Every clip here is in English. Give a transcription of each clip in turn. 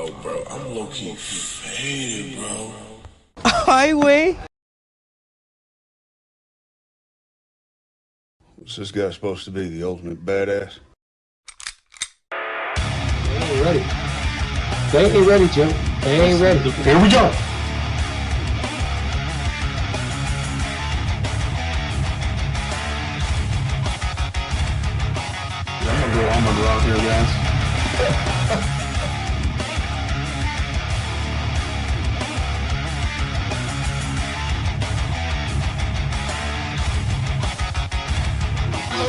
Yo, bro, I'm low-key faded, bro. Highway. What's this guy supposed to be, the ultimate badass? They ain't ready. They ain't ready, Joe. They ain't ready. Here we go. I'm gonna go out here, guys.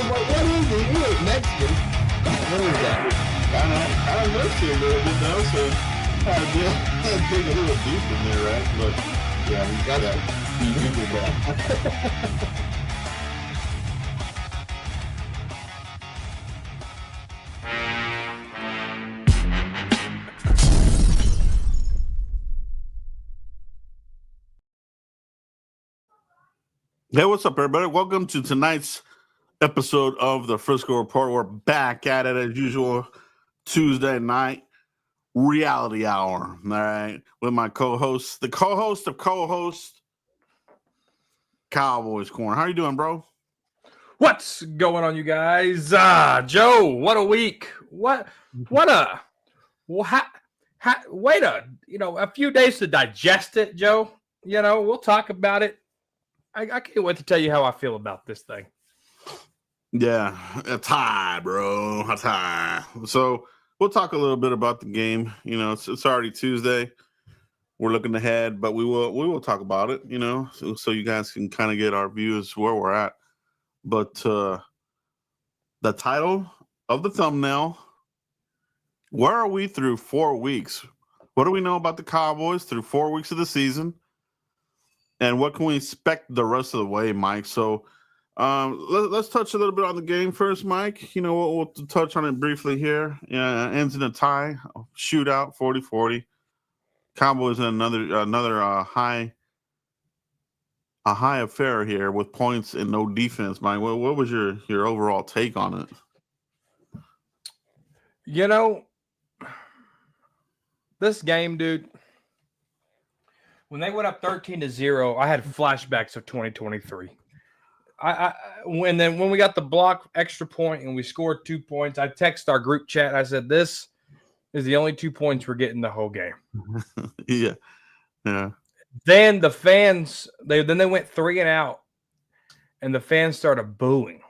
What is it? You ain't Mexican. What is that? I love you a little bit, though, so I dig a little deep in there, right? But, yeah, he's got that. He did that. Hey, what's up, everybody? Welcome to tonight's episode of the Frisco Report. We're back at it as usual, Tuesday night, reality hour, all right, with my co-host, the co-host of co-host, Cowboys Corner. How you doing, bro? What's going on, you guys? Joe, what a week. Wait a few days to digest it, Joe. We'll talk about it. I can't wait to tell you how I feel about this thing. Yeah, a tie, bro, a tie. So we'll talk a little bit about the game. It's already Tuesday. We're looking ahead, but we will talk about it. So you guys can kind of get our views where we're at. But the title of the thumbnail: where are we through 4 weeks? What do we know about the Cowboys through 4 weeks of the season? And what can we expect the rest of the way, Mike? So let's touch a little bit on the game first, Mike. We'll touch on it briefly here. Ends in a tie, shootout, 40-40. Cowboys in another high affair here with points and no defense, Mike. What was your overall take on it? This game, dude, when they went up 13-0, I had flashbacks of 2023. When we got the block extra point and we scored 2 points, I texted our group chat. I said, "This is the only 2 points we're getting the whole game." Yeah. Then the fans, they went 3 and out, and the fans started booing.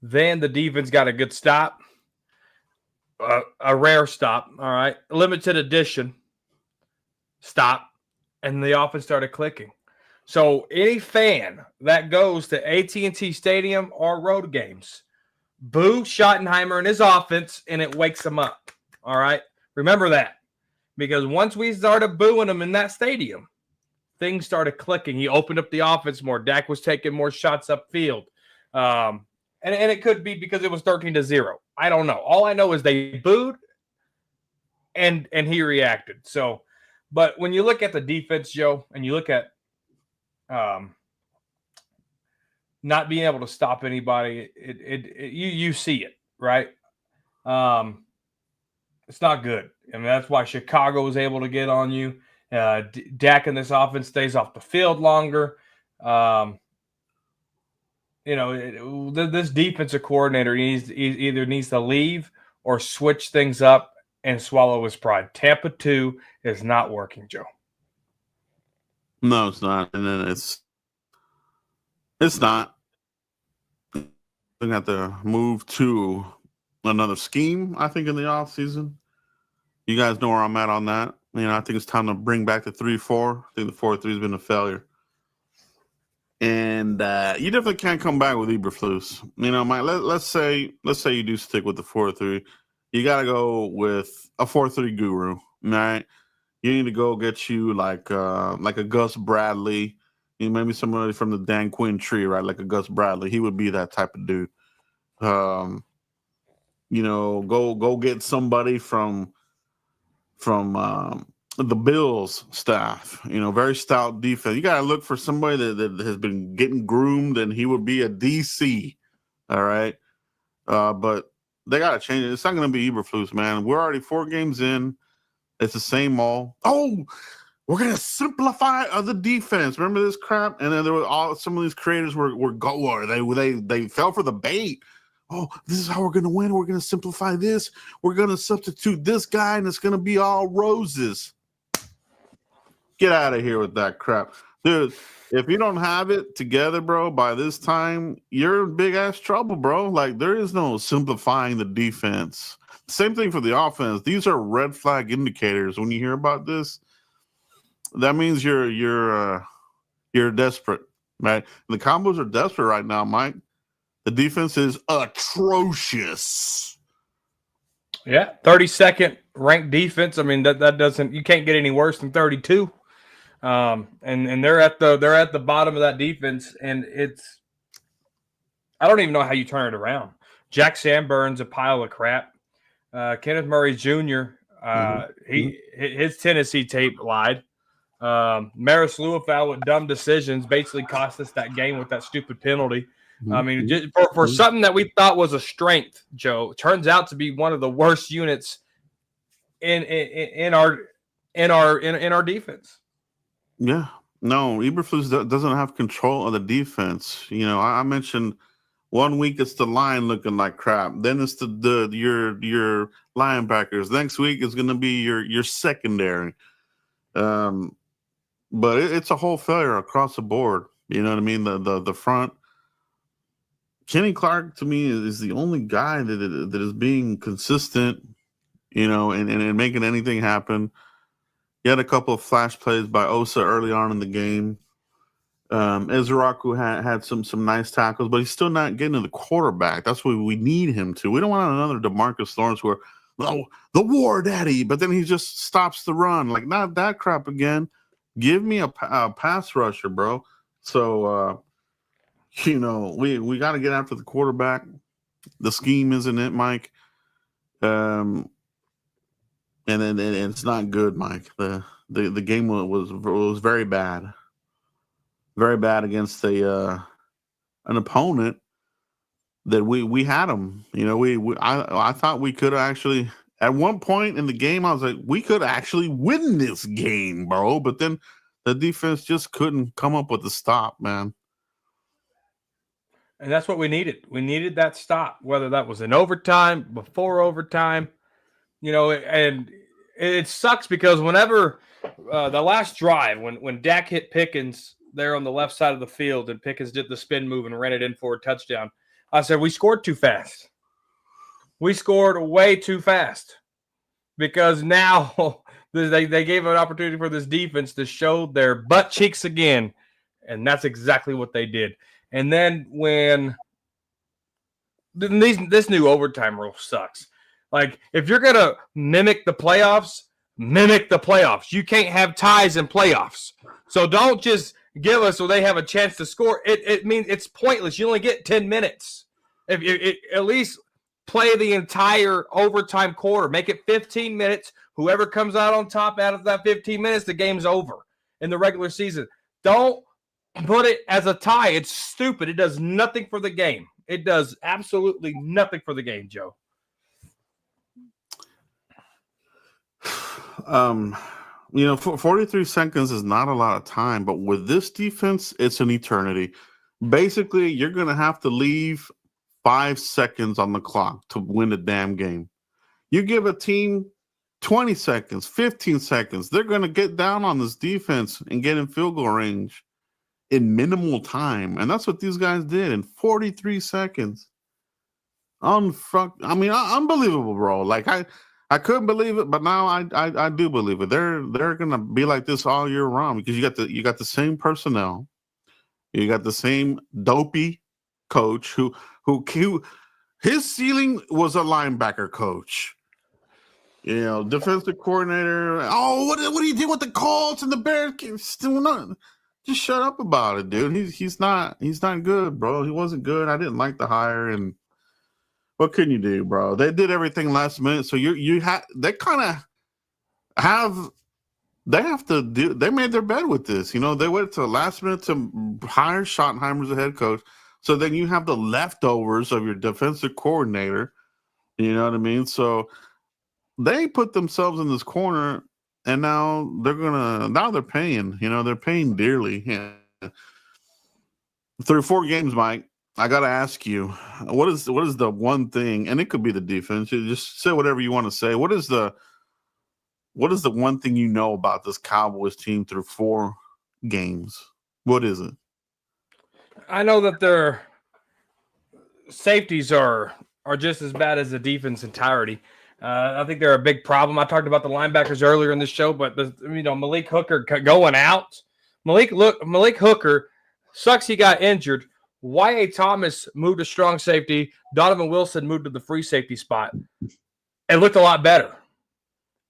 Then the defense got a good stop, a rare stop. All right, limited edition stop, and the offense started clicking. So any fan that goes to AT&T Stadium or road games, boo Schottenheimer and his offense, and it wakes them up. All right, remember that, because once we started booing him in that stadium, things started clicking. He opened up the offense more. Dak was taking more shots upfield, and it could be because it was 13-0. I don't know. All I know is they booed, and he reacted. So. But when you look at the defense, Joe, and you look at not being able to stop anybody, you see it, right? It's not good. I mean, that's why Chicago was able to get on you. Dak in this offense stays off the field longer. This defensive coordinator either needs to leave or switch things up and swallow his pride. Tampa 2 is not working, Joe. No, it's not. And then it's not. They have to move to another scheme, I think, in the offseason. You guys know where I'm at on that. I think it's time to bring back the 3-4. I think the 4-3 has been a failure. And you definitely can't come back with Eberflus. Mike, let's say you do stick with the 4-3. You got to go with a 4-3 guru, all right? You need to go get you like a Gus Bradley, maybe somebody from the Dan Quinn tree, right? Like a Gus Bradley. He would be that type of dude. Go get somebody from the Bills staff. Very stout defense. You got to look for somebody that has been getting groomed, and he would be a DC, all right? But They got to change it. It's not going to be Eberflus, man. We're already 4 games in. It's the same all. Oh, we're going to simplify the defense. Remember this crap? And then there were some of these creators were they fell for the bait. Oh, this is how we're going to win. We're going to simplify this. We're going to substitute this guy, and it's going to be all roses. Get out of here with that crap. Dude, if you don't have it together, bro, by this time, you're in big-ass trouble, bro. Like, there is no simplifying the defense. Same thing for the offense. These are red flag indicators. When you hear about this, that means you're desperate, right? And the Cowboys are desperate right now, Mike. The defense is atrocious. Yeah, 32nd ranked defense. I mean, that doesn't, you can't get any worse than 32. And they're at the bottom of that defense, and I don't even know how you turn it around. Jack Sanborn's a pile of crap. Kenneth Murray Jr. His Tennessee tape lied. Maris Luafau with dumb decisions basically cost us that game with that stupid penalty. I mean, just for something that we thought was a strength, Joe, turns out to be one of the worst units in our defense. Yeah, no, Eberflus doesn't have control of the defense. You know, I mentioned 1 week it's the line looking like crap. Then it's your linebackers. Next week is going to be your secondary. But it's a whole failure across the board. You know what I mean? The front. Kenny Clark to me is the only guy that is being consistent. You know, and making anything happen. He had a couple of flash plays by Osa early on in the game. Izaraku had some nice tackles, but he's still not getting to the quarterback. That's what we need him to. We don't want another DeMarcus Lawrence where, oh, the war daddy, but then he just stops the run. Like, not that crap again. Give me a pass rusher, bro. So, you know, we got to get after the quarterback. The scheme isn't it, Mike? And it's not good, Mike. The game was very bad against an opponent that we had them. You know, I thought we could actually at one point in the game. I was like, we could actually win this game, bro. But then the defense just couldn't come up with the stop, man. And that's what we needed. We needed that stop, whether that was in overtime, before overtime. You know, and it sucks because whenever the last drive, when Dak hit Pickens there on the left side of the field and Pickens did the spin move and ran it in for a touchdown, I said, we scored too fast. We scored way too fast because now they gave an opportunity for this defense to show their butt cheeks again, and that's exactly what they did. And then when this new overtime rule sucks. Like, if you're going to mimic the playoffs. You can't have ties in playoffs. So don't just give us so they have a chance to score. It means it's pointless. You only get 10 minutes. If you at least play the entire overtime quarter, make it 15 minutes. Whoever comes out on top out of that 15 minutes, the game's over in the regular season. Don't put it as a tie. It's stupid. It does nothing for the game. It does absolutely nothing for the game, Joe. You know, 43 seconds is not a lot of time, but with this defense, it's an eternity. Basically, you're going to have to leave 5 seconds on the clock to win the damn game. You give a team 20 seconds, 15 seconds, they're going to get down on this defense and get in field goal range in minimal time. And that's what these guys did in 43 seconds. Unbelievable, bro. Like, I couldn't believe it, but now I do believe it. They're gonna be like this all year round because you got the same personnel, you got the same dopey coach who his ceiling was a linebacker coach. You know, defensive coordinator. Oh, what do you do with the Colts and the Bears? Still not. Just shut up about it, dude. He's not good, bro. He wasn't good. I didn't like the hire and. What can you do, bro? They did everything last minute, so they have to do. They made their bed with this. You know, they waited to the last minute to hire Schottenheimer as a head coach. So then you have the leftovers of your defensive coordinator. You know what I mean? So they put themselves in this corner, and now they're paying. You know, they're paying dearly. Yeah. Through 4 games, Mike, I got to ask you, what is the one thing, and it could be the defense. You just say whatever you want to say. What is the one thing you know about this Cowboys team through 4 games? What is it? I know that their safeties are just as bad as the defense entirety. I think they're a big problem. I talked about the linebackers earlier in the show, but Malik Hooker going out. Malik Hooker sucks. He got injured. Y.A. Thomas moved to strong safety. Donovan Wilson moved to the free safety spot. It looked a lot better.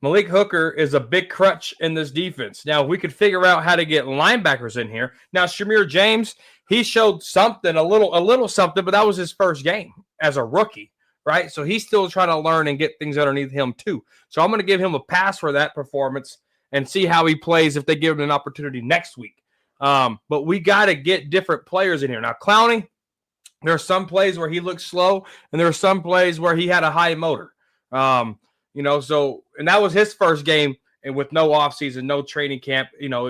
Malik Hooker is a big crutch in this defense. Now, we could figure out how to get linebackers in here. Now, Shamir James, he showed something, a little something, but that was his first game as a rookie, right? So he's still trying to learn and get things underneath him too. So I'm going to give him a pass for that performance and see how he plays if they give him an opportunity next week. But we got to get different players in here. Now, Clowney, there are some plays where he looked slow, and there are some plays where he had a high motor. And that was his first game, and with no offseason, no training camp,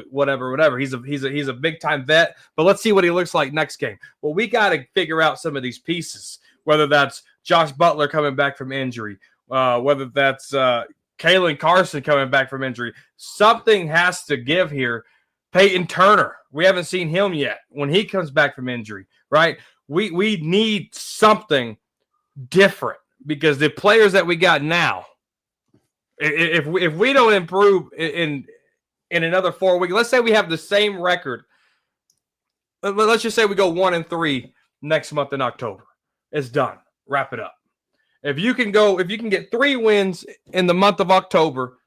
whatever. He's a big time vet, but let's see what he looks like next game. Well, we got to figure out some of these pieces, whether that's Josh Butler coming back from injury, whether that's Kalen Carson coming back from injury. Something has to give here. Peyton Turner, we haven't seen him yet when he comes back from injury, right? We need something different because the players that we got now, if we don't improve in another 4 weeks, let's say we have the same record. Let's just say we go 1-3 next month in October. It's done. Wrap it up. If you can get 3 wins in the month of October,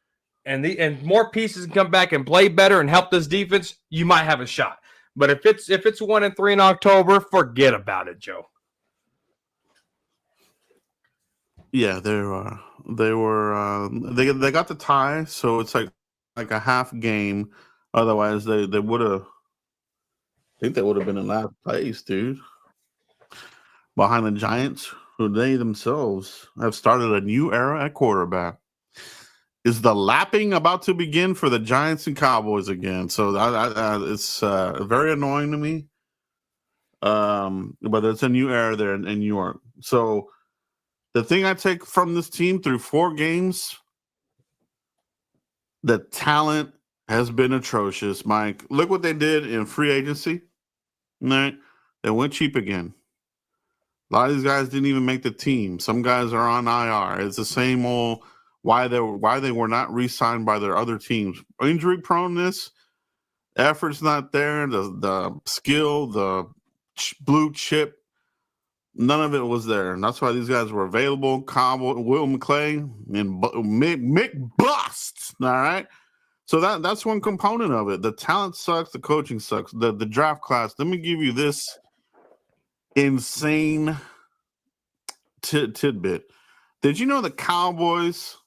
and more pieces can come back and play better and help this defense, you might have a shot. But if it's 1-3 in October, forget about it, Joe. Yeah, they got the tie, so it's like a half game. Otherwise, they would have. I think they would have been in last place, dude. Behind the Giants, who they themselves have started a new era at quarterback. Is the lapping about to begin for the Giants and Cowboys again? So it's very annoying to me. But it's a new era there in New York. So the thing I take from this team through 4 games, the talent has been atrocious, Mike. Look what they did in free agency. Right? They went cheap again. A lot of these guys didn't even make the team. Some guys are on IR. It's the same old why they were not re-signed by their other teams. Injury proneness, effort's not there, the skill, the blue chip, none of it was there. And that's why these guys were available. Cowboy, Will McClay, and Mick Bust. All right. So that's one component of it. The talent sucks, the coaching sucks. The draft class. Let me give you this insane tidbit. Did you know the Cowboys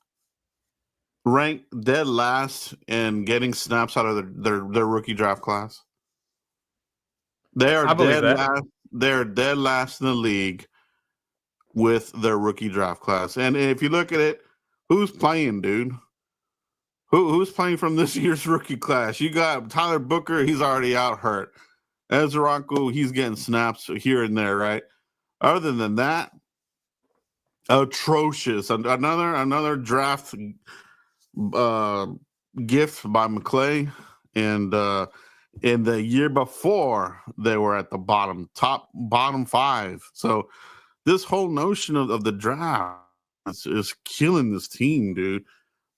ranked dead last in getting snaps out of their rookie draft class? They are dead last. They're dead last in the league with their rookie draft class. And if you look at it, who's playing, dude? Who's playing from this year's rookie class? You got Tyler Booker, he's already out hurt. Ezra, he's getting snaps here and there, right? Other than that, atrocious. Another draft gift by McClay, and in the year before they were at the bottom 5. So this whole notion of the draft is killing this team, dude.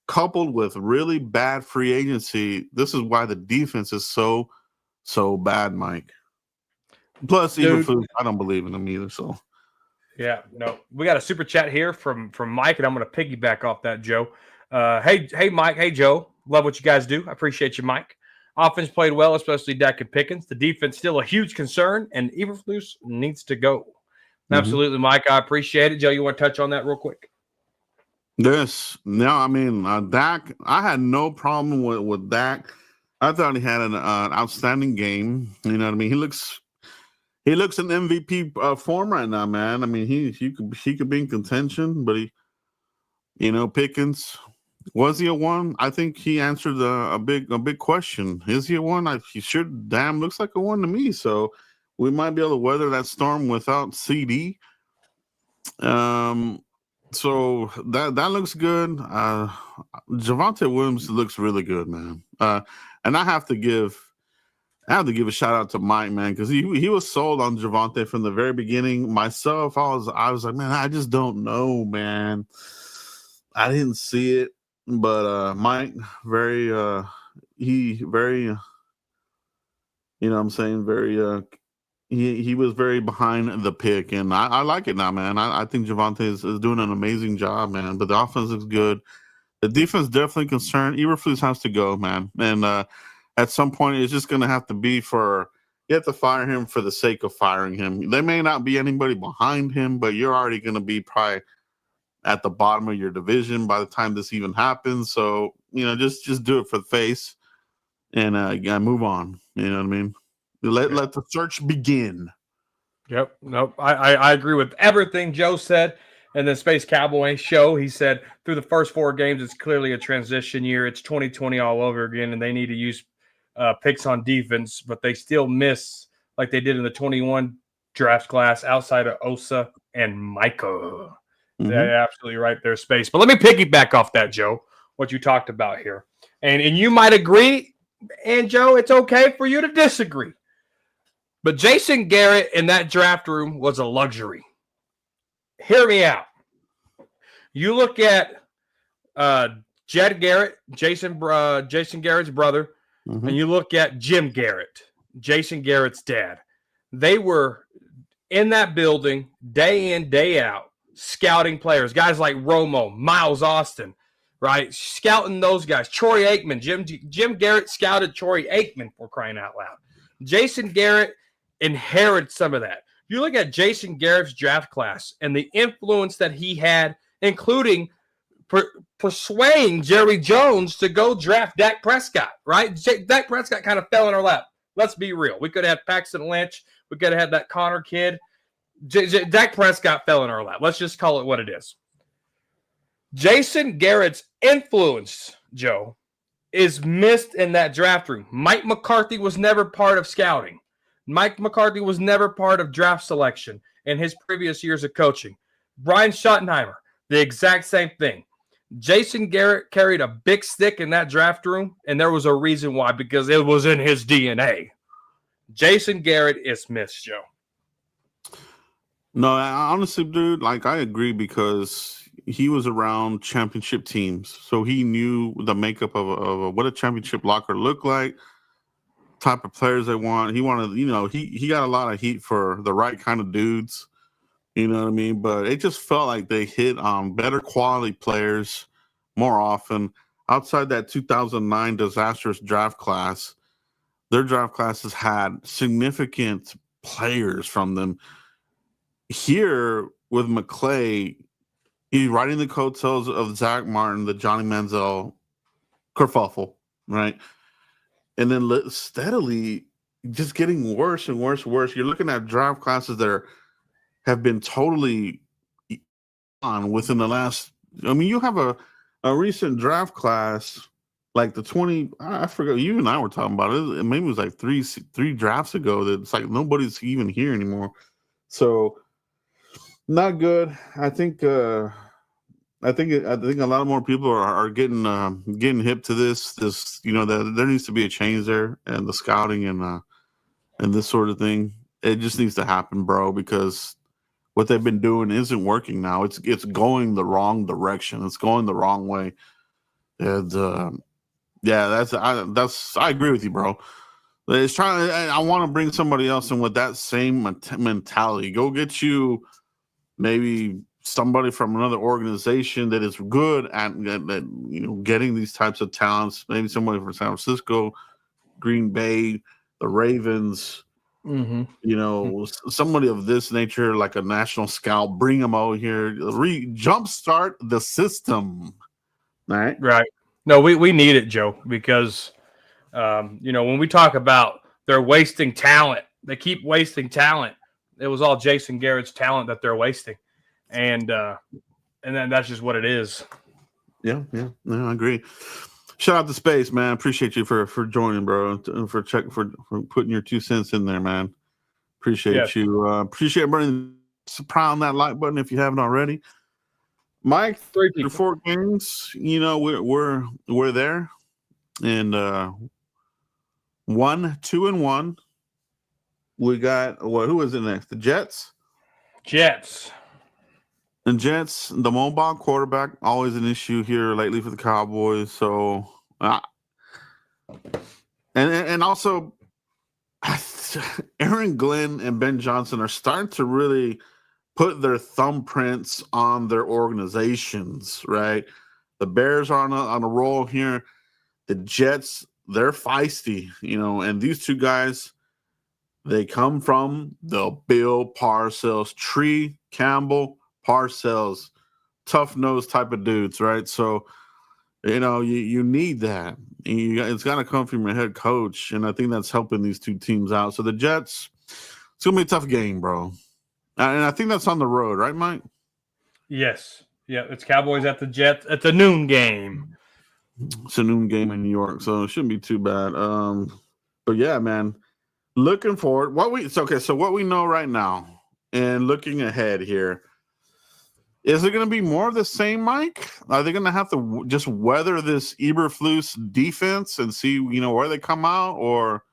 Coupled with really bad free agency, this is why the defense is so bad, Mike. Plus, even I don't believe in them either. So yeah, no, we got a super chat here from Mike, and I'm going to piggyback off that, Joe. Hey, Mike. Hey, Joe. Love what you guys do. I appreciate you, Mike. Offense played well, especially Dak and Pickens. The defense still a huge concern, and Eberflus needs to go. Absolutely, Mike. I appreciate it. Joe, you want to touch on that real quick? Yes. No, I mean, Dak, I had no problem with Dak. I thought he had an outstanding game. You know what I mean? He looks in MVP form right now, man. I mean, he could be in contention, but Pickens, was he a one? I think he answered a big question. Is he a one? He sure damn looks like a one to me. So we might be able to weather that storm without CD. So that looks good. Javonte Williams looks really good, man. And I have to give a shout out to Mike, man, because he was sold on Javonte from the very beginning. Myself, I was like, man, I just don't know, man. I didn't see it, but Mike, very he was very behind the pick, and I like it now, man. I think Javonte is doing an amazing job, man. But the offense looks good. The defense definitely concerned. Eberflus has to go, man, and at some point it's just going to have to be you have to fire him for the sake of firing him. There may not be anybody behind him, but you're already going to be probably at the bottom of your division by the time this even happens. So just do it for the face and move on. You know what I mean? Let the search begin. Yep. Nope. I agree with everything Joe said. And the Space Cowboy show, he said, through the first 4 games, it's clearly a transition year. It's 2020 all over again, and they need to use picks on defense, but they still miss like they did in the 21 draft class outside of Osa and Micah. Mm-hmm. They're absolutely right there, Space. But let me piggyback off that, Joe, what you talked about here. And you might agree, and Joe, it's okay for you to disagree. But Jason Garrett in that draft room was a luxury. Hear me out. You look at Jed Garrett, Jason Garrett's brother, and you look at Jim Garrett, Jason Garrett's dad. They were in that building day in, day out, scouting players, guys like Romo, Miles Austin, right? Scouting those guys. Troy Aikman, Jim Garrett scouted Troy Aikman, for crying out loud. Jason Garrett inherited some of that. You look at Jason Garrett's draft class and the influence that he had, including persuading Jerry Jones to go draft Dak Prescott, right? Dak Prescott kind of fell in our lap. Let's be real. We could have had Paxton Lynch. We could have had that Connor kid. Dak Prescott fell in our lap. Let's just call it what it is. Jason Garrett's influence, Joe, is missed in that draft room. Mike McCarthy was never part of scouting. Mike McCarthy was never part of draft selection in his previous years of coaching. Brian Schottenheimer, the exact same thing. Jason Garrett carried a big stick in that draft room, and there was a reason why, because it was in his DNA. Jason Garrett is missed, Joe. No, honestly, dude, I agree, because he was around championship teams, so he knew the makeup of what a championship locker looked like, type of players they want. He wanted, he got a lot of heat for the right kind of dudes, you know what I mean? But it just felt like they hit on better quality players more often. Outside that 2009 disastrous draft class, their draft classes had significant players from them. Here with McClay, he's riding the coattails of Zach Martin, the Johnny Manziel kerfuffle, right? And then steadily just getting worse and worse and worse. You're looking at draft classes that have been totally on within the last. I mean, you have a recent draft class like the 20. I forgot. You and I were talking about it. Maybe it was like three drafts ago. That it's like nobody's even here anymore. So not good. I think a lot more people are getting hip to this. There needs to be a change there, and the scouting and this sort of thing. It just needs to happen, bro, because what they've been doing isn't working now. It's going the wrong direction. It's going the wrong way. And I agree with you, bro. It's trying. I want to bring somebody else in with that same mentality. Go get you maybe somebody from another organization that is good at getting these types of talents. Maybe somebody from San Francisco, Green Bay, the Ravens. Somebody of this nature, like a national scout. Bring them over here. Jumpstart the system. All right. Right. No, we need it, Joe, because when we talk about they're wasting talent, they keep wasting talent. It was all Jason Garrett's talent that they're wasting. And then that's just what it is. Yeah, I agree. Shout out to Space, man. Appreciate you for joining, bro, and for putting your 2 cents in there, man. Appreciate Yes. you. Appreciate burning on that like button if you haven't already. Mike, 3 through people. 4 games, we're there, and 1-2-1. We got who is it next? The Jets. Jets. And Jets, the mobile quarterback, always an issue here lately for the Cowboys. So, and also, Aaron Glenn and Ben Johnson are starting to really put their thumbprints on their organizations, right? The Bears are on a roll here. The Jets, they're feisty, and these two guys, they come from the Bill Parcells tree, Campbell, Parcells, tough nose type of dudes, right? So, you need that. It's got to come from your head coach, and I think that's helping these two teams out. So the Jets, it's gonna be a tough game, bro. And I think that's on the road, right, Mike? Yes. Yeah, it's Cowboys at the Jets. It's a noon game. It's a noon game in New York, so it shouldn't be too bad. But yeah, man, looking forward. So what we know right now, and looking ahead here, is it going to be more of the same, Mike? Are they going to have to just weather this Eberflus defense and see, where they come out, or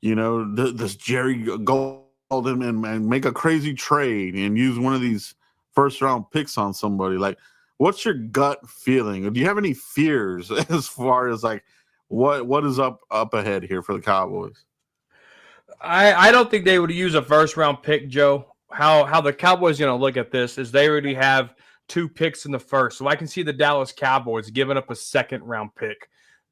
does Jerry go and make a crazy trade and use one of these first round picks on somebody? Like, what's your gut feeling? Do you have any fears as far as like what is up ahead here for the Cowboys? I don't think they would use a first round pick, Joe. How the Cowboys going to look at this is they already have 2 picks in the first. So I can see the Dallas Cowboys giving up a second round pick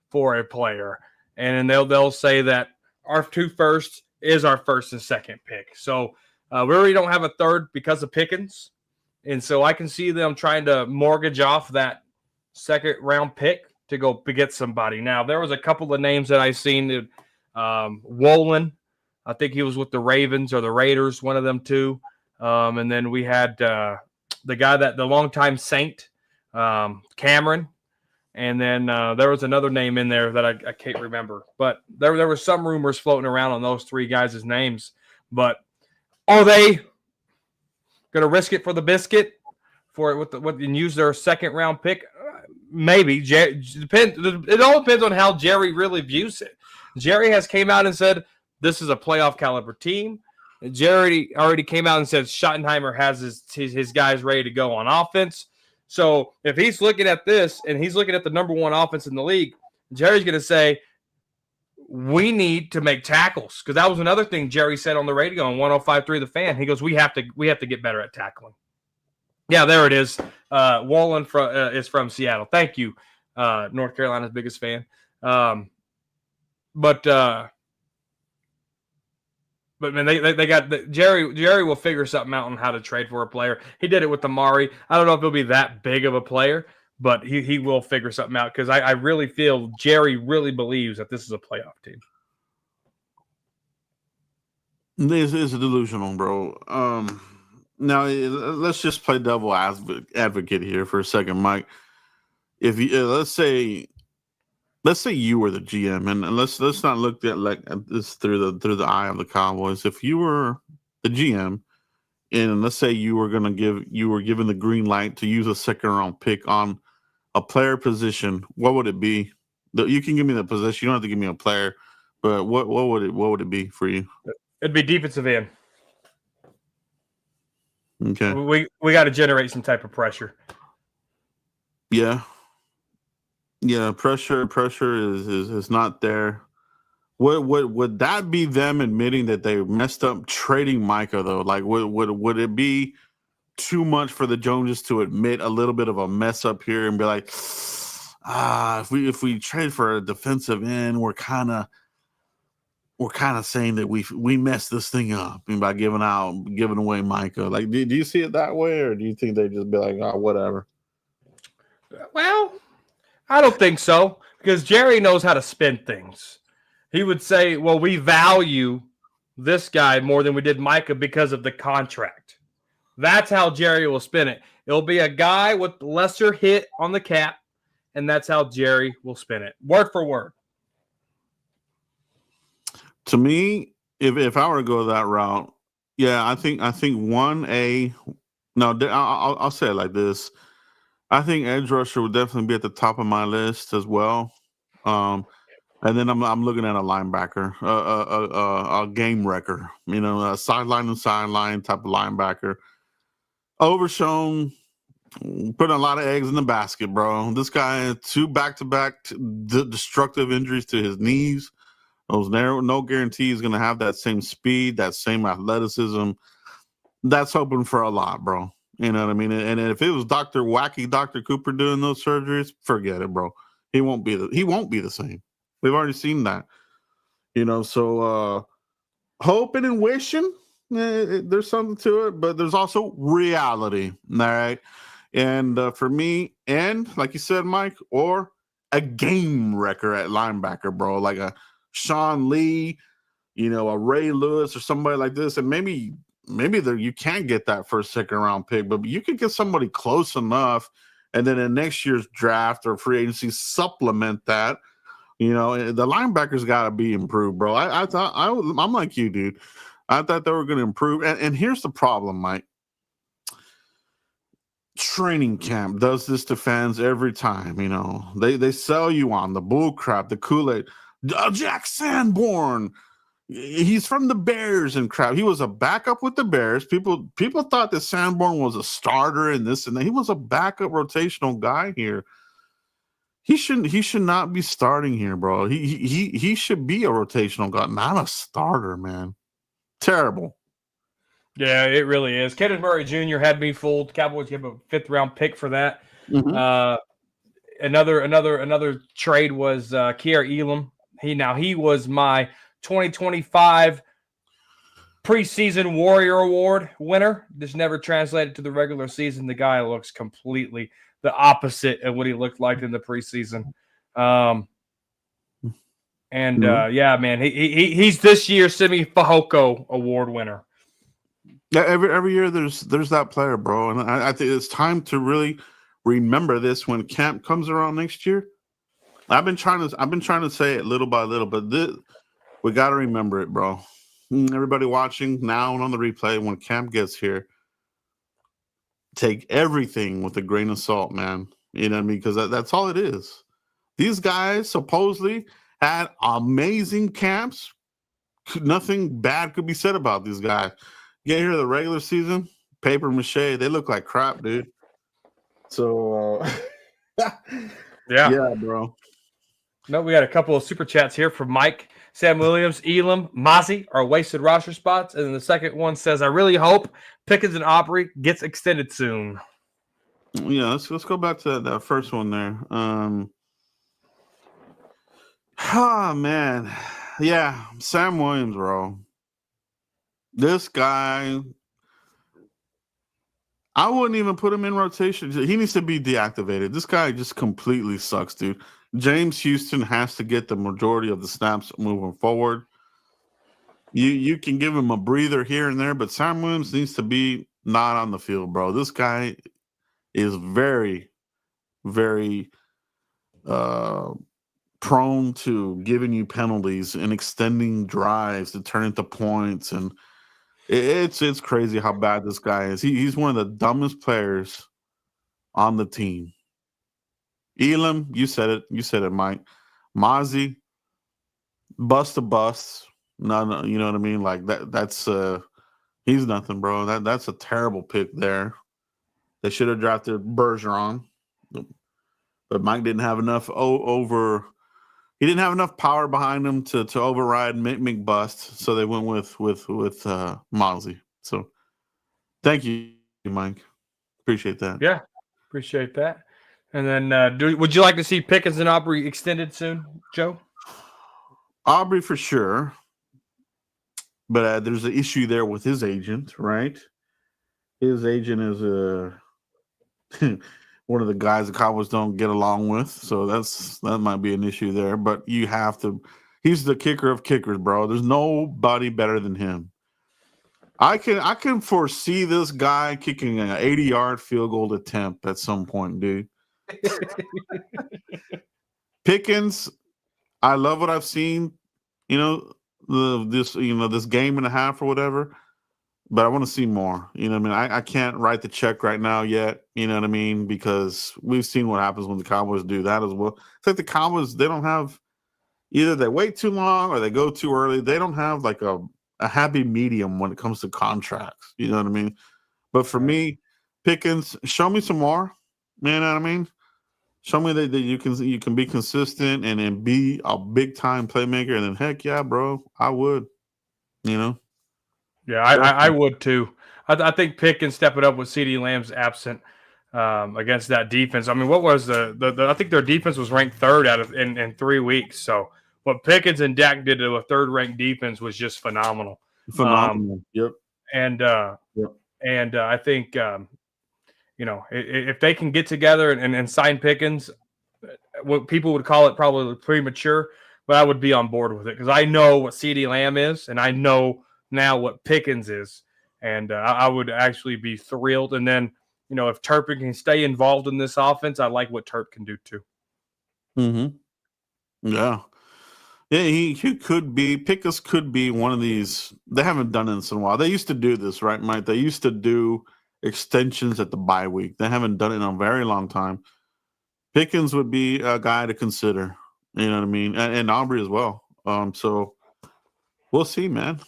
for a player. And they'll say that our 2 firsts is our first and second pick. So we already don't have a third because of Pickens. And so I can see them trying to mortgage off that second round pick to go get somebody. Now, there was a couple of names that I've seen. Wolin, I think he was with the Ravens or the Raiders, one of them two. And then we had the guy the longtime Saint, Cameron. And then there was another name in there that I can't remember. But there were some rumors floating around on those 3 guys' names. But are they going to risk it for the biscuit and use their second round pick? Maybe. It all depends on how Jerry really views it. Jerry has came out and said this is a playoff caliber team. Jerry already came out and said Schottenheimer has his guys ready to go on offense. So if he's looking at this and he's looking at the number 1 offense in the league, Jerry's going to say, we need to make tackles. Because that was another thing Jerry said on the radio on 105.3 The Fan. He goes, we have to get better at tackling. Yeah, there it is. Wallen is from Seattle. Thank you, North Carolina's biggest fan. But man, they got Jerry. Jerry will figure something out on how to trade for a player. He did it with Amari. I don't know if he'll be that big of a player, but he will figure something out because I really feel Jerry really believes that this is a playoff team. This is delusional, bro. Now let's just play devil advocate here for a second, Mike. If you let's say you were the GM, and let's not look at this through the eye of the Cowboys. If you were the GM, and let's say you were given the green light to use a second round pick on a player position, what would it be? You can give me the position. You don't have to give me a player, but what would it be for you? It'd be defensive end. Okay. We got to generate some type of pressure. Yeah. Yeah, pressure is not there. Would that be them admitting that they messed up trading Micah though? Like would it be too much for the Joneses to admit a little bit of a mess up here and be like, if we trade for a defensive end, we're kind of saying that we messed this thing up by giving away Micah. Like, do you see it that way, or do you think they just be like, oh, whatever? Well, I don't think so, because Jerry knows how to spin things. He would say, well, we value this guy more than we did Micah because of the contract. That's how Jerry will spin it. It'll be a guy with lesser hit on the cap, and that's how Jerry will spin it, word for word. To me, if I were to go that route, yeah, I think 1A. No, I'll say it like this. I think edge rusher would definitely be at the top of my list as well. And then I'm looking at a linebacker, a game wrecker, a sideline and sideline type of linebacker. Overshown, putting a lot of eggs in the basket, bro. This guy had 2 back-to-back destructive injuries to his knees. Those no guarantee he's going to have that same speed, that same athleticism. That's hoping for a lot, bro. You know what I mean? And if it was Dr. Cooper doing those surgeries, forget it, bro. He won't be the same. We've already seen that. So hoping and wishing, there's something to it, but there's also reality, all right? And for me, and like you said, Mike, or a game wrecker at linebacker, bro, like a Sean Lee, a Ray Lewis or somebody like this. And maybe you can't get that first, second round pick, but you could get somebody close enough. And then in next year's draft or free agency, supplement that. The linebackers got to be improved, bro. I'm like you, dude. I thought they were going to improve. And here's the problem, Mike. Training camp does this to fans every time. They sell you on the bull crap, the Kool-Aid. Jack Sanborn, he's from the Bears and crap. He was a backup with the Bears. People thought that Sanborn was a starter in this and that. He was a backup rotational guy here. He should not be starting here, bro. He should be a rotational guy, not a starter, man. Terrible. Yeah, it really is. Kenneth Murray Jr. had me fooled. Cowboys gave a 5th round pick for that. Mm-hmm. Another trade was Kier Elam. He was my 2025 preseason Warrior Award winner. Just never translated to the regular season. The guy looks completely the opposite of what he looked like in the preseason. Yeah, man, he's this year's Simi Fehoko Award winner. Yeah, every year there's that player, bro, and I think it's time to really remember this when camp comes around next year. I've been trying to say it little by little, but we got to remember it, bro. Everybody watching now and on the replay, when camp gets here, take everything with a grain of salt, man. You know what I mean? Because that's all it is. These guys supposedly had amazing camps. Nothing bad could be said about these guys. Get here the regular season, paper mache. They look like crap, dude. So, yeah, bro. No, we got a couple of super chats here from Mike. Sam Williams, Elam, Mozzie are wasted roster spots. And then the second one says, I really hope Pickens and Aubrey gets extended soon. Yeah, let's go back to that first one there. Man. Yeah, Sam Williams, bro. This guy, I wouldn't even put him in rotation. He needs to be deactivated. This guy just completely sucks, dude. James Houston has to get the majority of the snaps moving forward. You can give him a breather here and there, but Sam Williams needs to be not on the field, bro. This guy is very, very prone to giving you penalties and extending drives to turn into points, and it's crazy how bad this guy is. He's one of the dumbest players on the team. Elam, you said it, Mike. Mozzie, bust to bust. No, you know what I mean? Like that's he's nothing, bro. That's a terrible pick there. They should have drafted Bergeron, but Mike didn't have enough he didn't have enough power behind him to override McBust, so they went with Mozzie. So thank you, Mike. Appreciate that. Yeah, appreciate that. And then would you like to see Pickens and Aubrey extended soon, Joe? Aubrey for sure. But there's an issue there with his agent, right? His agent is one of the guys the Cowboys don't get along with, so that might be an issue there. But you have to. He's the kicker of kickers, bro. There's nobody better than him. I can foresee this guy kicking an 80-yard field goal attempt at some point, dude. Pickens, I love what I've seen. You know, this game and a half or whatever. But I want to see more. You know what I mean? I can't write the check right now yet. You know what I mean? Because we've seen what happens when the Cowboys do that as well. It's like the Cowboys, they don't have either they wait too long or they go too early. They don't have like a happy medium when it comes to contracts. You know what I mean? But for me, Pickens, show me some more. You know what I mean? Show me that you can be consistent and then be a big time playmaker. And then heck yeah, bro, I would. You know? Yeah, I would too. I think Pickens stepping up with CeeDee Lamb's absent against that defense. I mean, what was the I think their defense was ranked third out of in 3 weeks. So what Pickens and Dak did to a third ranked defense was just phenomenal. Phenomenal. Yep. And I think if they can get together and sign Pickens, what people would call it probably premature, but I would be on board with it because I know what CeeDee Lamb is, and I know now what Pickens is, and I would actually be thrilled. And then, if Turpin can stay involved in this offense, I like what Turp can do too. Mm-hmm. Yeah. Yeah, he could be. Pickens could be one of these. They haven't done this in a while. They used to do this, right, Mike? They used to do extensions at the bye week. They haven't done it in a very long time. Pickens would be a guy to consider. You know what I mean? And Aubrey as well. So we'll see, man.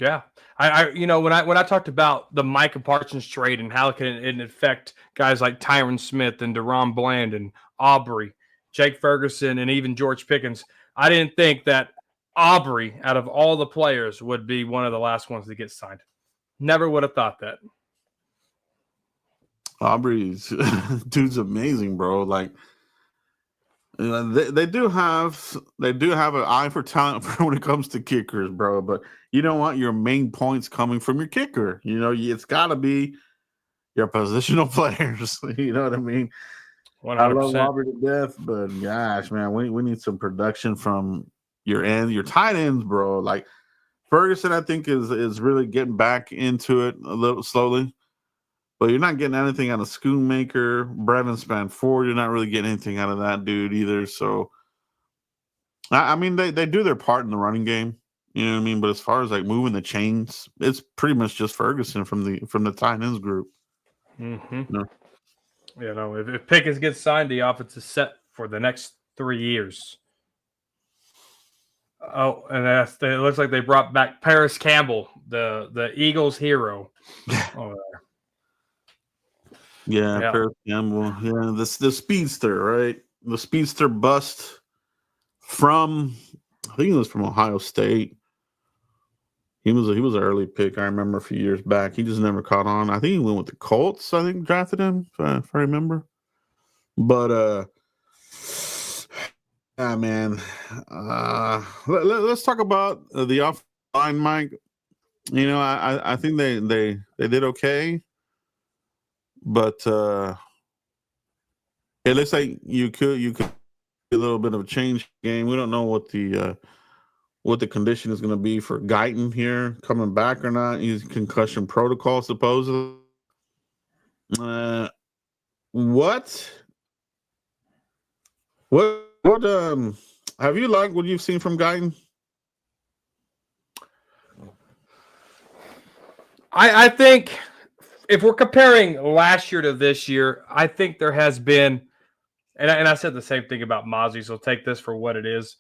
Yeah, when I talked about the Micah Parsons trade and how it can affect guys like Tyron Smith and DeRon Bland and Aubrey, Jake Ferguson, and even George Pickens, I didn't think that Aubrey, out of all the players, would be one of the last ones to get signed. Never would have thought that. Aubrey's dude's amazing, bro. Like they do have an eye for talent when it comes to kickers, bro. But you don't want your main points coming from your kicker. It's got to be your positional players. You know what I mean? 100%. I love Aubrey to death, but gosh, man, we need some production from your tight ends, bro. Like Ferguson, I think is really getting back into it a little slowly. But you're not getting anything out of Schoonmaker, Brevin Spanford. You're not really getting anything out of that dude either. So, I mean, they do their part in the running game. You know what I mean? But as far as like moving the chains, it's pretty much just Ferguson from the tight ends group. Mm-hmm. If Pickens gets signed, the offense is set for the next 3 years. Oh, and it looks like they brought back Paris Campbell, the Eagles hero. Yeah, Paris Campbell. Yeah, the speedster, right? The speedster bust from, I think it was from Ohio State. He was an early pick. I remember a few years back. He just never caught on. I think he went with the Colts. I think drafted him, if I remember. But man, let's talk about the offensive line, Mike. I think they did okay. But it looks like you could a little bit of a change game. We don't know what the condition is going to be for Guyton here coming back or not. He's concussion protocol supposedly. What have you liked what you've seen from Guyton? I think if we're comparing last year to this year, I think there has been, and I said the same thing about Mozzie, so take this for what it is.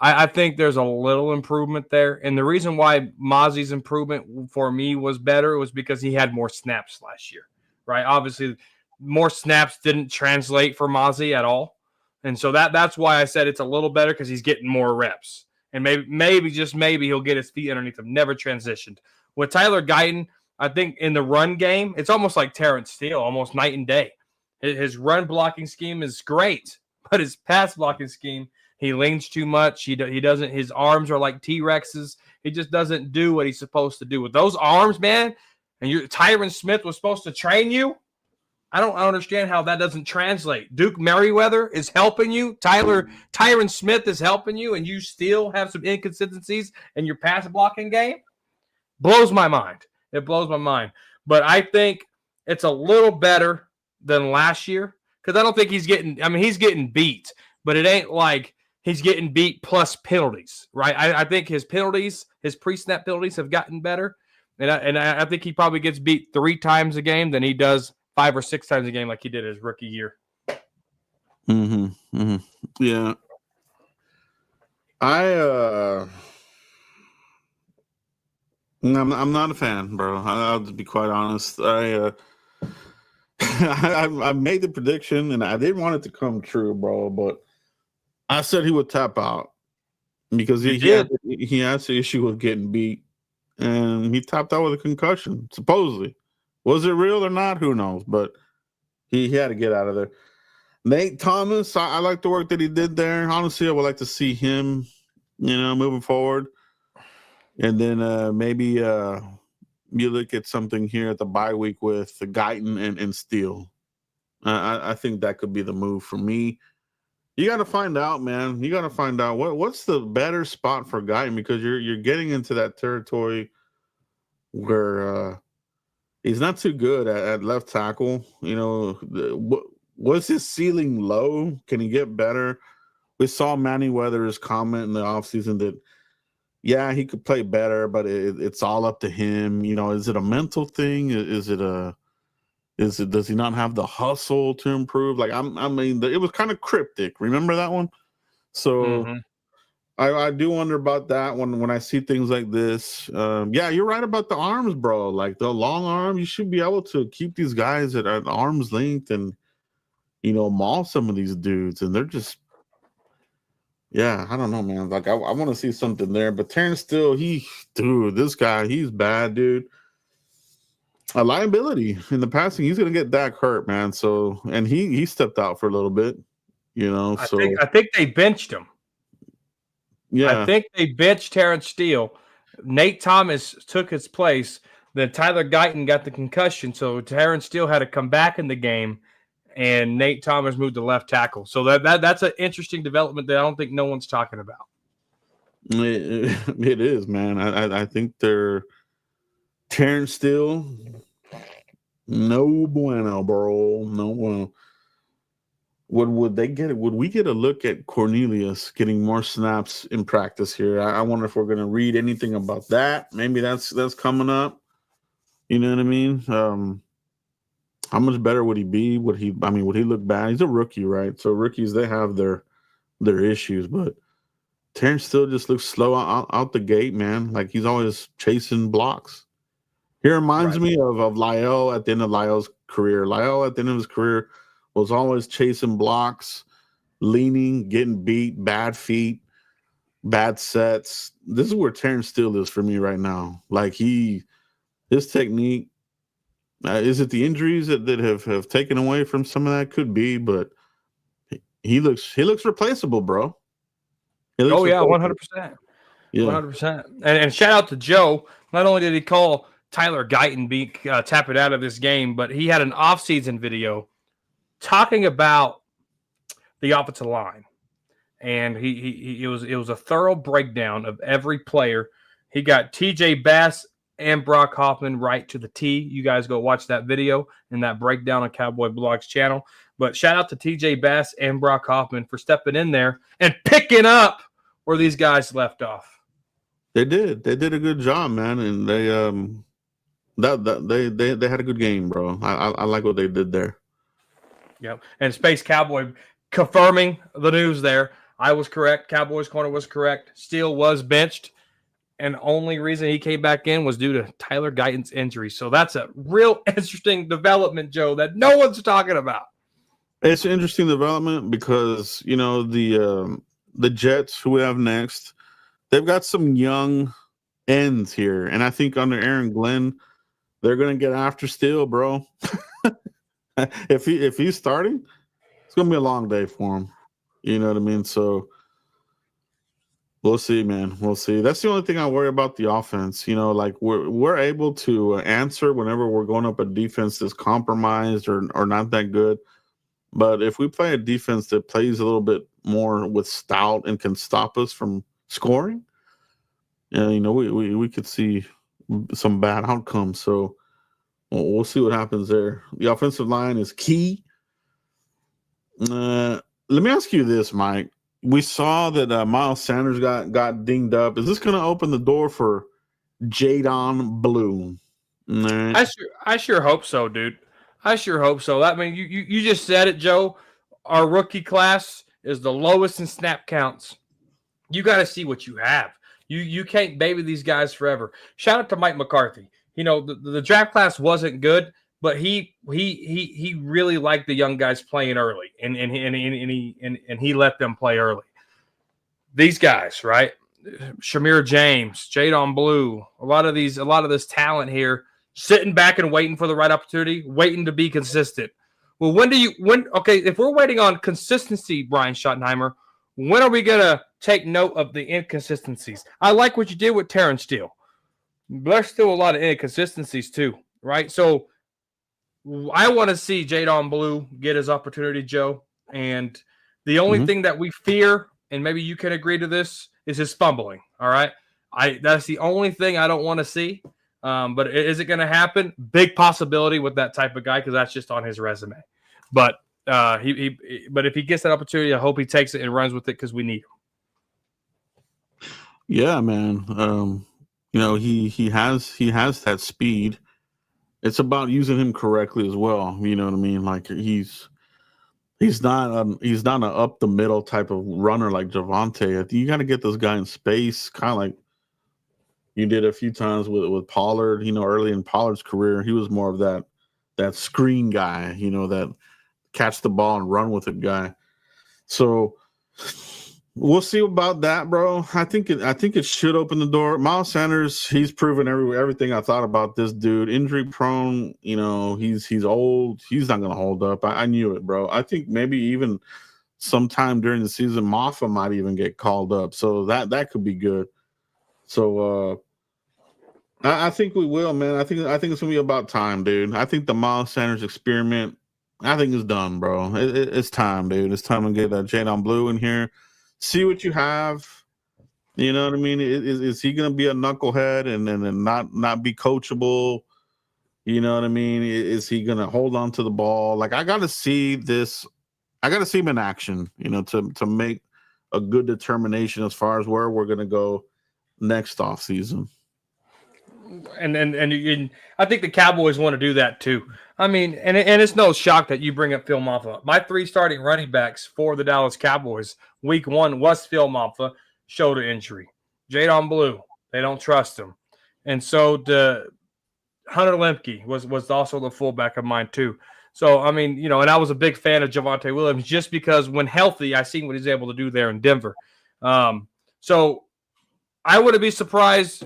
I think there's a little improvement there. And the reason why Mozzie's improvement for me was better was because he had more snaps last year, right? Obviously, more snaps didn't translate for Mozzie at all. And so that's why I said it's a little better because he's getting more reps. And maybe just maybe he'll get his feet underneath him, never transitioned. With Tyler Guyton, I think in the run game, it's almost like Terrence Steele, almost night and day. His run blocking scheme is great, but his pass blocking scheme, he leans too much. He doesn't. His arms are like T-Rexes. He just doesn't do what he's supposed to do with those arms, man. And Tyron Smith was supposed to train you. I don't understand how that doesn't translate. Duke Merriweather is helping you. Tyron Smith is helping you, and you still have some inconsistencies in your pass blocking game. Blows my mind. It blows my mind. But I think it's a little better than last year because I don't think he's getting. I mean, he's getting beat, but it ain't like he's getting beat plus penalties, right? I think his penalties, his pre-snap penalties, have gotten better, and I think he probably gets beat 3 times a game than he does 5 or 6 times a game like he did his rookie year. Yeah. I'm not a fan, bro. I'll just be quite honest. I made the prediction and I didn't want it to come true, bro. But I said he would tap out because he had the issue with getting beat, and he tapped out with a concussion. Supposedly, was it real or not? Who knows? But he had to get out of there. Nate Thomas, I like the work that he did there. Honestly, I would like to see him, moving forward. And then maybe you look at something here at the bye week with the Guyton and Steele. I think that could be the move for me. You got to find out, man. You got to find out what's the better spot for Guyton, because you're getting into that territory where he's not too good at left tackle. Was his ceiling low? Can he get better? We saw Manny Weathers comment in the offseason that, yeah, he could play better, but it's all up to him. Is it a mental thing? Does he not have the hustle to improve? Like, it was kind of cryptic. Remember that one? So I do wonder about that when I see things like this. Yeah, you're right about the arms, bro. Like the long arm, you should be able to keep these guys at arm's length and, maul some of these dudes. And they're just, yeah, I don't know, man. Like, I want to see something there. But Terrence Steele, this guy, he's bad, dude. A liability in the passing. He's going to get Dak hurt, man. So, and he stepped out for a little bit, I think they benched him. Yeah. I think they benched Terrence Steele. Nate Thomas took his place. Then Tyler Guyton got the concussion. So Terrence Steele had to come back in the game. And Nate Thomas moved to left tackle. So that's an interesting development that I don't think no one's talking about. It is, man. I think they're Terrence Steele. No bueno, bro. No bueno. Would they get it? Would we get a look at Cornelius getting more snaps in practice here? I wonder if we're going to read anything about that. Maybe that's coming up. You know what I mean? How much better would he be? Would he look bad? He's a rookie, right? So rookies, they have their issues, but Terrence still just looks slow out the gate, man. Like he's always chasing blocks. He reminds me of Lyle at the end of Lyle's career. Lyle at the end of his career was always chasing blocks, leaning, getting beat, bad feet, bad sets. This is where Terrence Steele is for me right now. Like his technique. Is it the injuries that have taken away from some of that? Could be, but he looks replaceable, bro. Yeah, 100%. Yeah, 100%. And shout out to Joe. Not only did he call Tyler Guyton tap it out of this game, but he had an offseason video talking about the offensive line, and it was a thorough breakdown of every player. He got TJ Bass and Brock Hoffman right to the T. You guys go watch that video and that breakdown on Cowboy Blog's channel. But shout out to TJ Bass and Brock Hoffman for stepping in there and picking up where these guys left off. They did. They did a good job, man, and they they had a good game, bro. I like what they did there. Yep. And Space Cowboy confirming the news there. I was correct. Cowboys corner was correct. Steele was benched. And the only reason he came back in was due to Tyler Guyton's injury. So that's a real interesting development, Joe, that no one's talking about. It's an interesting development because, the Jets, who we have next, they've got some young ends here. And I think under Aaron Glenn, they're going to get after Steele, bro. If he's starting, it's going to be a long day for him. You know what I mean? So we'll see, man. We'll see. That's the only thing I worry about the offense. Like we're able to answer whenever we're going up a defense that's compromised or not that good. But if we play a defense that plays a little bit more with stout and can stop us from scoring, we could see some bad outcomes. So we'll see what happens there. The offensive line is key. Let me ask you this, Mike. We saw that Miles Sanders got dinged up. Is this going to open the door for Jadon Blue? Right. I sure hope so, dude. I sure hope so. I mean, you just said it, Joe. Our rookie class is the lowest in snap counts. You got to see what you have. You can't baby these guys forever. Shout out to Mike McCarthy. You know, the draft class wasn't good, but he really liked the young guys playing early, and he let them play early. These guys, right? Shamir James, Jadon Blue, a lot of this talent here, sitting back and waiting for the right opportunity, waiting to be consistent. Well, okay, if we're waiting on consistency, Brian Schottenheimer, when are we gonna take note of the inconsistencies? I like what you did with Terrence Steele. There's still a lot of inconsistencies too, right? So I want to see Jadon Blue get his opportunity, Joe. And the only thing that we fear, and maybe you can agree to this, is his fumbling. All right. That's the only thing I don't want to see. But is it going to happen? Big possibility with that type of guy, because that's just on his resume. But but if he gets that opportunity, I hope he takes it and runs with it, because we need him. Yeah, man. You know, he has that speed. It's about using him correctly as well. You know what I mean? Like he's not an up the middle type of runner like Javonte. You got to get this guy in space, kind of like you did a few times with Pollard. You know, early in Pollard's career, he was more of that screen guy. You know, that catch the ball and run with it guy. So we'll see about that, bro. I think it should open the door. Miles Sanders, he's proven everything I thought about this dude. Injury prone, you know, he's old. He's not gonna hold up. I knew it, bro. I think maybe even sometime during the season, Maffa might even get called up. So that could be good. So I think we will, man. I think it's gonna be about time, dude. I think the Miles Sanders experiment, I think it's done, bro. It's time, dude. It's time to get that Jadon Blue in here. See what you have. You know what I mean? Is he going to be a knucklehead and not be coachable? You know what I mean? Is he going to hold on to the ball? Like, I got to see this. I got to see him in action, you know, to make a good determination as far as where we're going to go next offseason. And I think the Cowboys want to do that too. I mean, and it's no shock that you bring up Phil Maffa. My 3 starting running backs for the Dallas Cowboys week 1 was Phil Maffa, shoulder injury. Jadon Blue, they don't trust him. And so the Hunter Lemke was also the fullback of mine too. So, I mean, you know, and I was a big fan of Javonte Williams just because when healthy, I seen what he's able to do there in Denver. So I wouldn't be surprised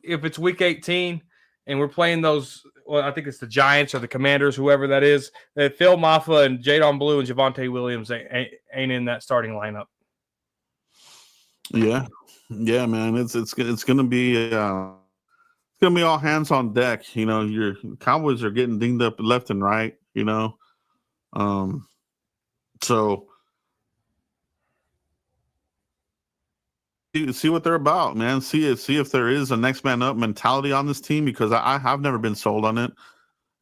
if it's week 18 and we're playing those, well, I think it's the Giants or the Commanders, whoever that is, that Phil Maffa and Jadon Blue and Javonte Williams ain't in that starting lineup. Yeah, man. It's gonna be all hands on deck. You know, your Cowboys are getting dinged up left and right. You know, so see what they're about, man. See if there is a next man up mentality on this team, because I have never been sold on it.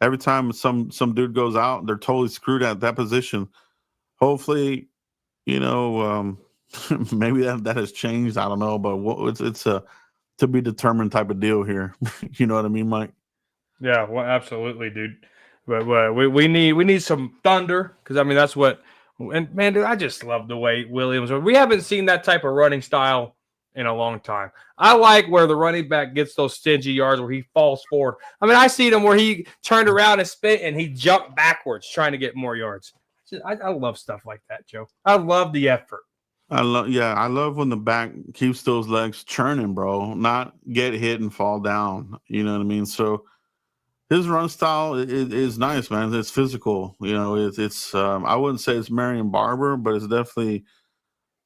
Every time some dude goes out, they're totally screwed at that position. Hopefully, you know, maybe that has changed. I don't know, but it's a to be determined type of deal here. You know what I mean, Mike? Yeah, well, absolutely, dude. But we need some thunder, because I mean that's what. And man, dude, I just love the way Williams. We haven't seen that type of running style in a long time. I like where the running back gets those stingy yards where he falls forward. I mean, I see them where he turned around and spit and he jumped backwards trying to get more yards. I love stuff like that, Joe. I love the effort. I love when the back keeps those legs churning, bro. Not get hit and fall down. You know what I mean? So his run style is nice, man. It's physical. You know, it's I wouldn't say it's Marion Barber, but it's definitely,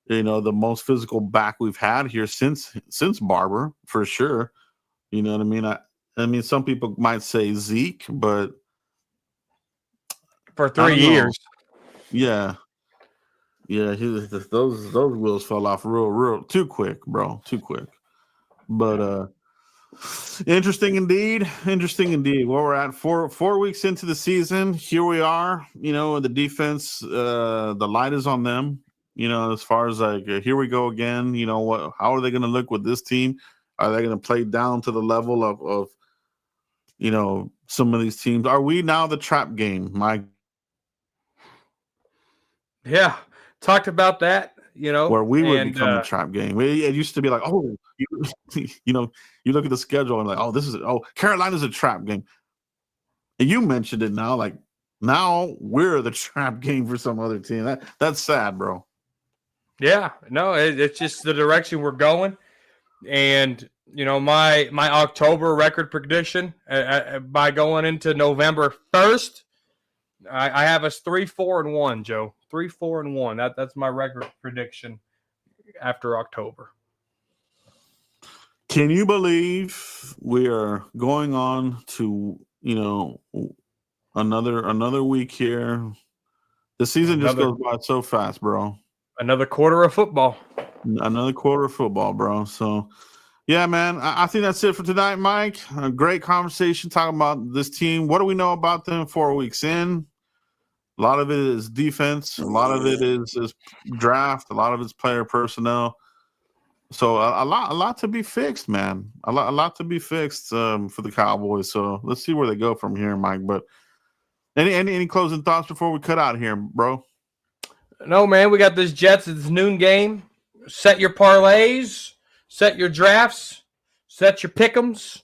you know, the most physical back we've had here since Barber, for sure. You know what I mean? I mean, some people might say Zeke, but for 3 years, yeah, those wheels fell off real too quick, bro, too quick. But Interesting indeed. Interesting indeed. Where we're at 4 weeks into the season, here we are. The defense, the light is on them. As far as like here we go again. What? How are they going to look with this team? Are they going to play down to the level of some of these teams? Are we now the trap game, Mike? Yeah, talked about that. Where we would become the trap game. It used to be like, oh, you look at the schedule and like, oh, Carolina's a trap game. And you mentioned it now, like now we're the trap game for some other team. That's sad, bro. Yeah, no, it's just the direction we're going. And my October record prediction by going into November 1st, I have us 3-4-1, Joe. 3-4-1. That's my record prediction after October. Can you believe we are going on to another week here? The season just goes by so fast, bro. Another quarter of football. Another quarter of football, bro. So, yeah, man, I think that's it for tonight, Mike. A great conversation talking about this team. What do we know about them 4 weeks in? A lot of it is defense. A lot of it is draft. A lot of it's player personnel. So a lot to be fixed, man. A lot to be fixed for the Cowboys. So let's see where they go from here, Mike. But any closing thoughts before we cut out here, bro? No, man. We got this Jets. It's noon game. Set your parlays. Set your drafts. Set your pick'ems.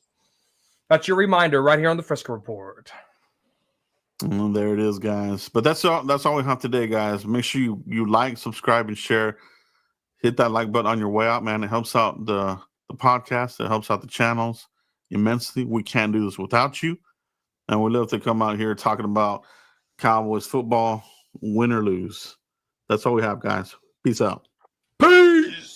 That's your reminder right here on the Frisco Report. Well, there it is, guys. But that's all we have today, guys. Make sure you like, subscribe, and share. Hit that like button on your way out, man. It helps out the podcast. It helps out the channels immensely. We can't do this without you. And we love to come out here talking about Cowboys football, win or lose. That's all we have, guys. Peace out. Peace.